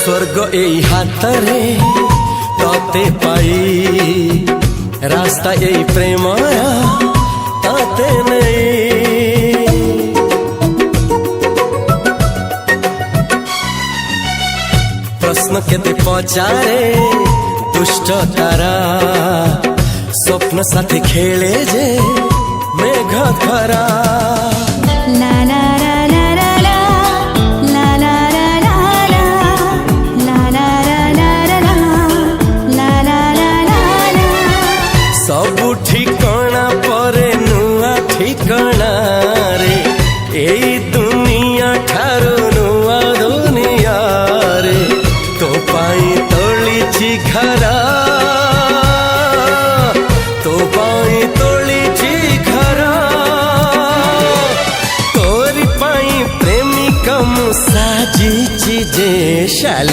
स्वर्ग एई हातरे तते पाई रास्ता एई प्रेम तते नहीं। प्रश्न केते पचारे दुष्ट तारा स्वप्न साथी खेले जे मेघ खरा। ला ला सबु ठिकाना परे नुआ ठिकाना रे एई दुनिया ठारू नुआ दुनिया रे। तो पाई तोलिछि घरा तो पाई तोलिछि घरा तोरी पाई प्रेमिका मु साजिछि जे शाली।